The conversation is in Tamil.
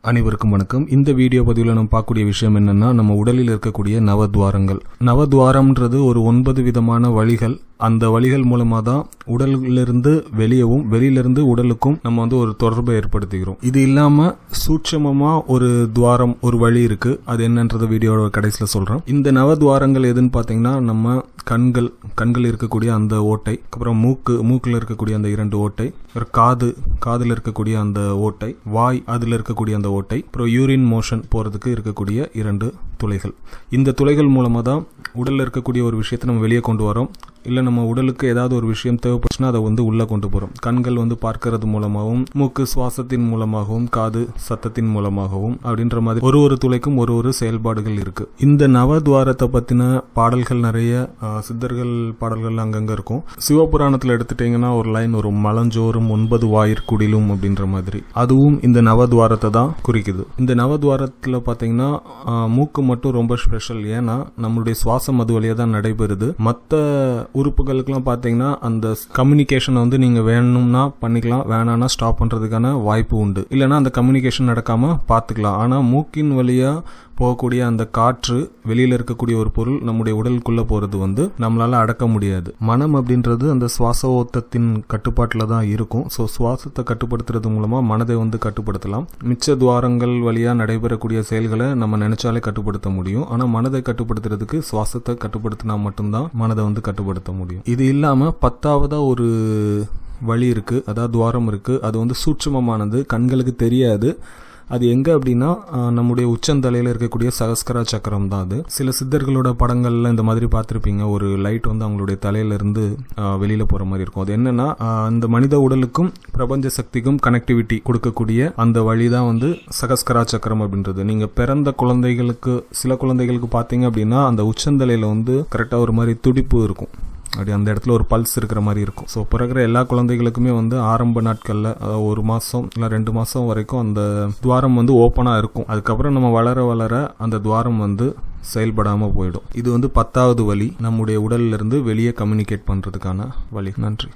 அனைவருக்கும் வணக்கம். இந்த வீடியோ பதிவில் நம்ம பார்க்கக்கூடிய விஷயம் என்னன்னா, நம்ம உடலில் இருக்கக்கூடிய நவத்வாரங்கள். நவத்வாரம்ன்றது ஒரு 9 விதமான வழிகள். அந்த வழிகள் மூலமா தான் உடலிலிருந்து வெளியவும் வெளியிலிருந்து உடலுக்கும் நம்ம ஒரு தொடர்பை ஏற்படுத்திக்கிறோம். இது இல்லாம சூட்சமமா ஒரு துவாரம், ஒரு வழி இருக்கு. அது என்னன்றது வீடியோட கடைசியில் சொல்றேன். இந்த நவத்வாரங்கள் எதுன்னு பாத்தீங்கன்னா, நம்ம கண்கள் இருக்கக்கூடிய அந்த ஓட்டை, அப்புறம் மூக்குல இருக்கக்கூடிய அந்த 2 ஓட்டை, காதுல இருக்கக்கூடிய அந்த ஓட்டை, வாய் அதுல இருக்கக்கூடிய அந்த ஓட்டை, அப்புறம் யூரின் மோஷன் போறதுக்கு இருக்கக்கூடிய 2 துளைகள். இந்த துளைகள் மூலமா தான் உடல்ல இருக்கக்கூடிய ஒரு விஷயத்தை நம்ம வெளியே கொண்டு வரோம். இல்ல நம்ம உடலுக்கு ஏதாவது ஒரு விஷயம் தேவைப்படுச்சுன்னா அதை உள்ள கொண்டு போறோம். கண்கள் பார்க்கறது மூலமாகவும், மூக்கு சுவாசத்தின் மூலமாகவும், காது சத்தத்தின் மூலமாகவும் அப்படின்ற மாதிரி ஒரு துளைக்கும் ஒரு செயல்பாடுகள் இருக்கு. இந்த நவத்வாரத்தை பத்தின பாடல்கள் நிறைய சித்தர்கள் பாடல்கள் அங்கங்க இருக்கும். சிவபுராணத்துல எடுத்துட்டீங்கன்னா ஒரு லைன் வரும், மலஞ்சோறும் 9 வாயிற்குடிலும் அப்படின்ற மாதிரி. அதுவும் இந்த நவத்வாரத்தை தான் குறிக்குது. இந்த நவத்வாரத்துல பாத்தீங்கன்னா மூக்கு மட்டும் ரொம்ப ஸ்பெஷல். ஏன்னா நம்மளுடைய சுவாசம் அது வழியா தான் நடைபெறுது. மற்ற உறுப்புகளுக்கெல்லாம் பார்த்தீங்கன்னா அந்த கம்யூனிகேஷனை நீங்க வேணும்னா பண்ணிக்கலாம், வேணான்னா ஸ்டாப் பண்றதுக்கான வாய்ப்பு உண்டு. இல்லைன்னா அந்த கம்யூனிகேஷன் நடக்காம பார்த்துக்கலாம். ஆனால் மூக்கின் வழியா போகக்கூடிய அந்த காற்று, வெளியில இருக்கக்கூடிய ஒரு பொருள் நம்முடைய உடலுக்குள்ள போறது நம்மளால அடக்க முடியாது. மனம் அப்படின்றது அந்த சுவாச ஓட்டத்தின் கட்டுப்பாட்டில் தான் இருக்கும். ஸோ சுவாசத்தை கட்டுப்படுத்துறது மூலமா மனதை கட்டுப்படுத்தலாம். மிச்ச துவாரங்கள் வழியா நடைபெறக்கூடிய செயல்களை நம்ம நினைச்சாலே கட்டுப்படுத்த முடியும். ஆனா மனதை கட்டுப்படுத்துறதுக்கு சுவாசத்தை கட்டுப்படுத்தினா மட்டும்தான் மனதை கட்டுப்படுத்த முடியும். இது இல்லாம 10ஆவதா ஒரு வழி இருக்கு, அதாவது துவாரம் இருக்கு. அது சூட்சுமமானது, கண்களுக்கு தெரியாது. அது எங்க அப்படின்னா, நம்முடைய உச்சந்தலையில இருக்கக்கூடிய சகஸ்கரா சக்கரம் தான் அது. சில சித்தர்களோட படங்கள்ல இந்த மாதிரி பார்த்திருப்பீங்க. ஒரு லைட் அவங்களுடைய தலையில இருந்து வெளியில போற மாதிரி இருக்கும். அது என்னன்னா, அந்த மனித உடலுக்கும் பிரபஞ்ச சக்திக்கும் கனெக்டிவிட்டி கொடுக்கக்கூடிய அந்த வழிதான் சகஸ்கரா சக்கரம் அப்படின்றது. நீங்க பிறந்த குழந்தைகளுக்கு, சில குழந்தைகளுக்கு பாத்தீங்க அப்படின்னா அந்த உச்சந்தலையில கரெக்டா ஒரு மாதிரி துடிப்பு இருக்கும். அப்படி அந்த இடத்துல ஒரு பல்ஸ் இருக்கிற மாதிரி இருக்கும். ஸோ பிறகுற எல்லா குழந்தைகளுக்குமே ஆரம்ப நாட்களில், அதாவது 1 மாதம் இல்லை 2 மாதம் வரைக்கும் அந்த துவாரம் ஓப்பனாக இருக்கும். அதுக்கப்புறம் நம்ம வளர அந்த துவாரம் செயல்படாமல் போயிடும். இது 10ஆவது வழி, நம்முடைய உடல்ல இருந்து வெளியே கம்யூனிகேட் பண்ணுறதுக்கான வழி. நன்றி.